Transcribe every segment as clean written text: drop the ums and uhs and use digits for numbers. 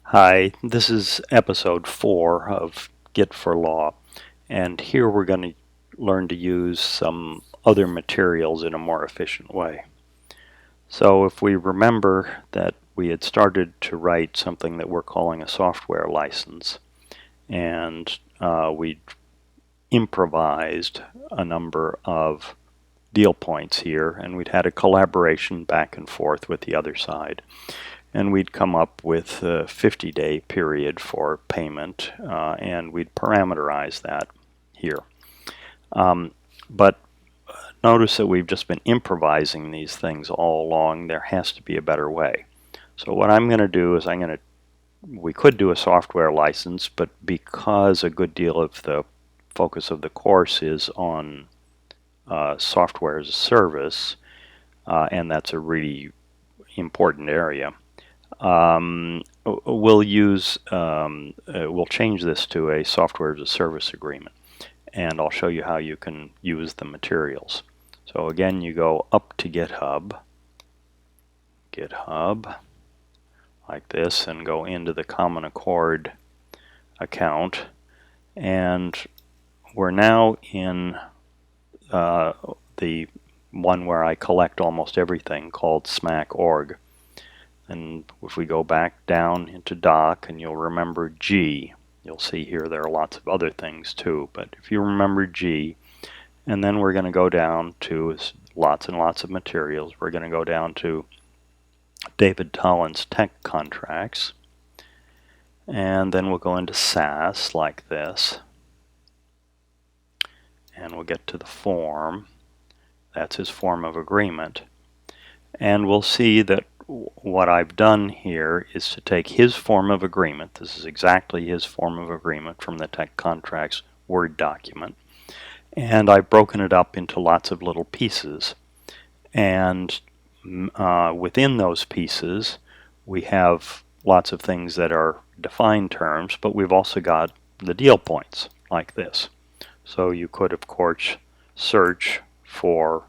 Hi, this is episode 4 of GitForLaw, and here we're going to learn to use some other materials in a more efficient way. So if we remember that we had started to write something that we're calling a software license, and we improvised a number of deal points here, and we'd had a collaboration back and forth with the other side. And we'd come up with a 50-day period for payment, and we'd parameterize that here. But notice that we've just been improvising these things all along. There has to be a better way. So what I'm going to do is we could do a software license, but because a good deal of the focus of the course is on software as a service, and that's a really important area, we'll change this to a software as a service agreement, and I'll show you how you can use the materials. So again, you go up to GitHub like this, and go into the Common Accord account, and we're now in the one where I collect almost everything, called smack.org. And if we go back down into doc, and you'll remember G, you'll see here there are lots of other things too, but if you remember G, and then we're going to go down to lots and lots of materials. We're going to go down to David Tollin's TechContracts, and then we'll go into SAS like this, and we'll get to the form. That's his form of agreement, and we'll see that what I've done here is to take his form of agreement. This is exactly his form of agreement from the TechContracts Word document, and I've broken it up into lots of little pieces, and within those pieces we have lots of things that are defined terms, but we've also got the deal points like this. So you could, of course, search for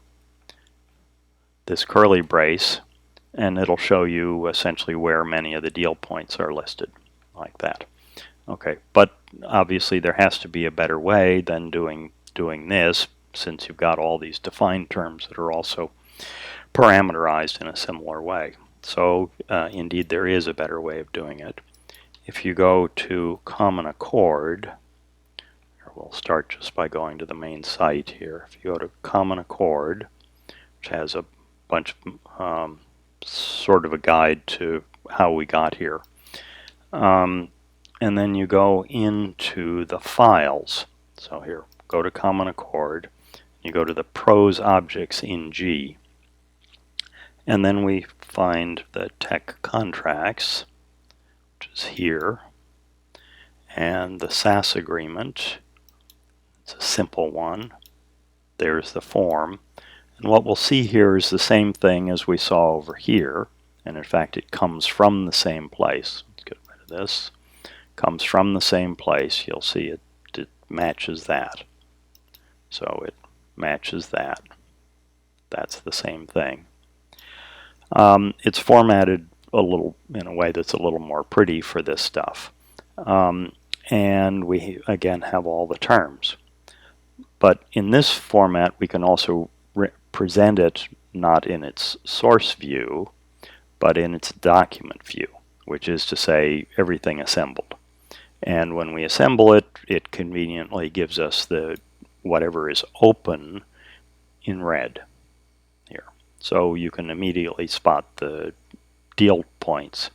this curly brace, and it'll show you essentially where many of the deal points are listed, like that. Okay, but obviously there has to be a better way than doing this, since you've got all these defined terms that are also parameterized in a similar way. So indeed there is a better way of doing it. If you go to Common Accord, we'll start just by going to the main site here. If you go to Common Accord, which has a bunch of sort of a guide to how we got here, and then you go into the files. So here, go to Common Accord, you go to the pros objects in G, and then we find the TechContracts, which is here, and the SAS agreement. It's a simple one. There's the form. And what we'll see here is the same thing as we saw over here, and in fact it comes from the same place. Let's get rid of this. Comes from the same place. You'll see it matches that. So it matches that. That's the same thing. It's formatted a little in a way that's a little more pretty for this stuff. And we again have all the terms. But in this format we can also present it not in its source view, but in its document view, which is to say everything assembled. And when we assemble it, it conveniently gives us the whatever is open in red here. So you can immediately spot the deal points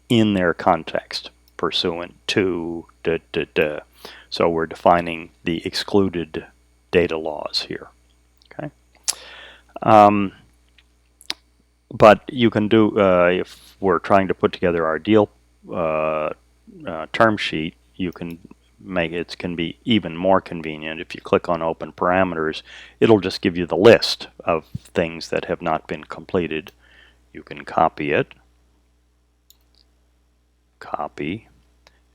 in their context pursuant to So we're defining the excluded data laws here. Okay. But you can do, if we're trying to put together our deal term sheet, you can make it can be even more convenient. If you click on Open Parameters, it'll just give you the list of things that have not been completed. You can copy it, copy,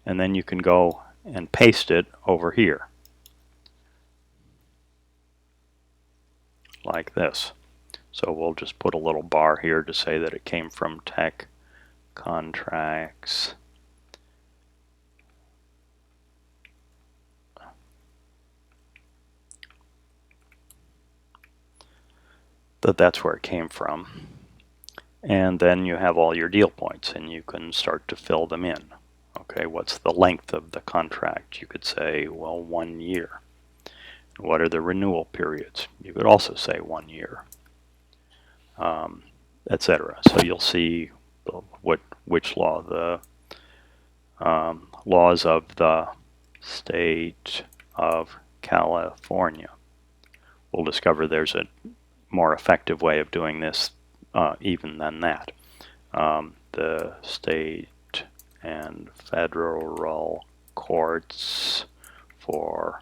and then you can go and paste it over here, like this. So we'll just put a little bar here to say that it came from TechContracts that that's where it came from. And then you have all your deal points, and you can start to fill them in. Okay, what's the length of the contract? You could say, well, 1 year. What are the renewal periods? You could also say 1 year, etc. So you'll see which law, the laws of the state of California. We'll discover there's a more effective way of doing this even than that. The state and federal courts for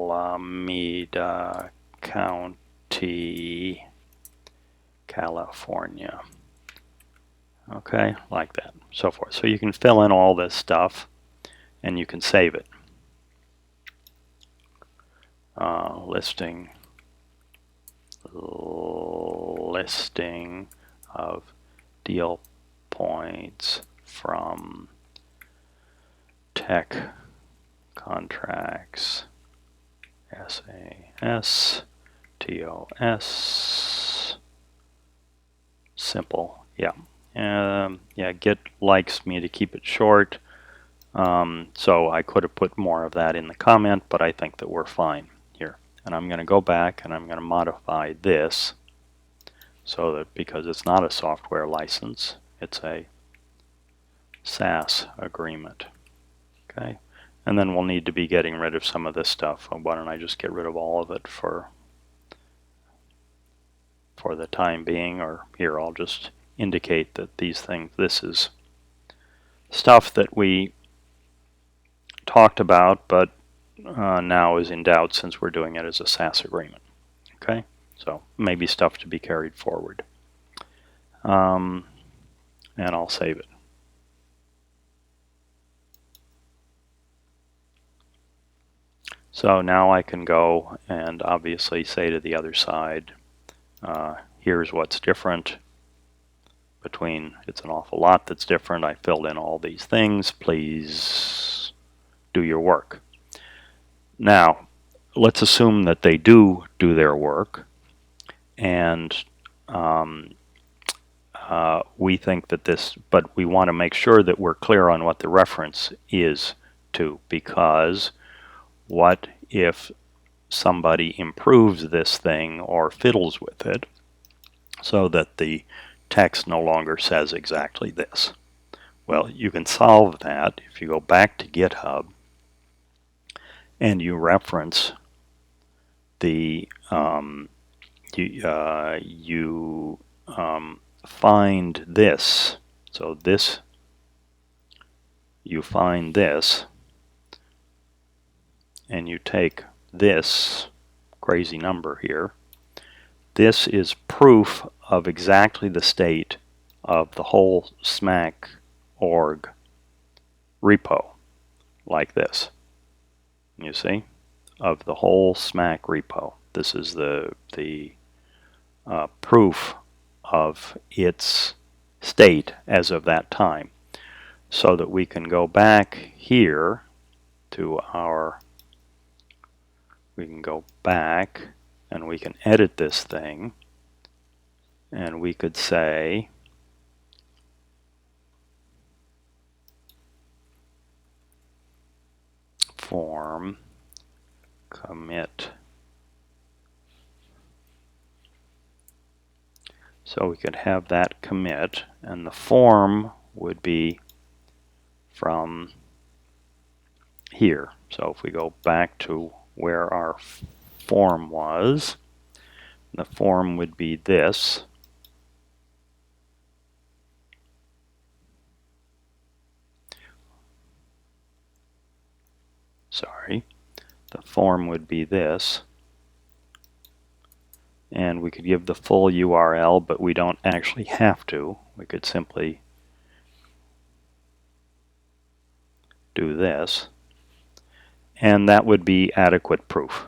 Alameda County, California. Okay, like that, so forth. So you can fill in all this stuff and you can save it. Listing of deal points from TechContracts, SASTOS, simple, yeah. Yeah, Git likes me to keep it short, so I could have put more of that in the comment, but I think that we're fine here. And I'm going to go back and I'm going to modify this so that, because it's not a software license, it's a SaaS agreement. Okay, and then we'll need to be getting rid of some of this stuff. Why don't I just get rid of all of it for the time being, or here I'll just indicate that these things, this is stuff that we talked about, but now is in doubt since we're doing it as a SaaS agreement. Okay, so maybe stuff to be carried forward. And I'll save it. So now I can go and obviously say to the other side, here's what's different between, it's an awful lot that's different. I filled in all these things. Please do your work. Now, let's assume that they do their work, and we think that this, but we want to make sure that we're clear on what the reference is to, because what if somebody improves this thing or fiddles with it so that the text no longer says exactly this? Well, you can solve that if you go back to GitHub and you reference the you find this. So this, you find this, and you take this crazy number here. This is proof of exactly the state of the whole smack.org repo, like this. You see, of the whole smack repo. This is the proof of its state as of that time, so that we can go back here to our, we can go back and we can edit this thing, and we could say form commit. So we could have that commit, and the form would be from here. So if we go back to where our form was, the form would be this. Sorry, the form would be this. And we could give the full URL, but we don't actually have to. We could simply do this, and that would be adequate proof,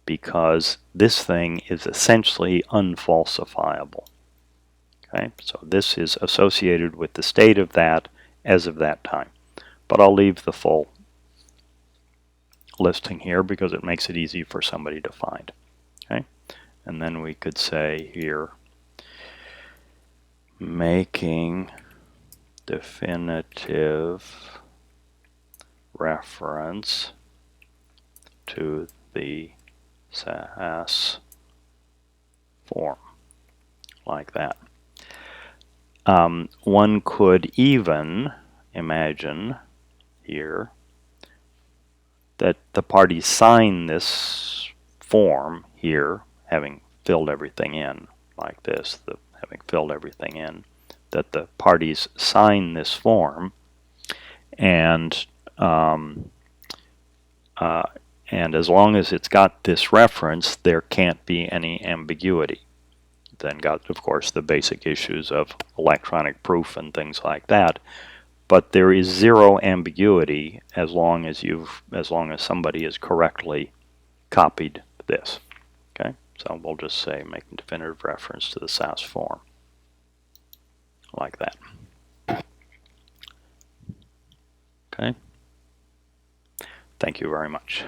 because this thing is essentially unfalsifiable. Okay, so this is associated with the state of that as of that time, but I'll leave the full listing here because it makes it easy for somebody to find. Okay, and then we could say here, making definitive reference to the SAS form, like that. One could even imagine here that the parties sign this form here, having filled everything in like this, having filled everything in, that the parties sign this form, and as long as it's got this reference, there can't be any ambiguity. Then got, of course, the basic issues of electronic proof and things like that. But there is zero ambiguity as long as somebody has correctly copied this. Okay, so we'll just say making definitive reference to the SAS form, like that. Okay. Thank you very much.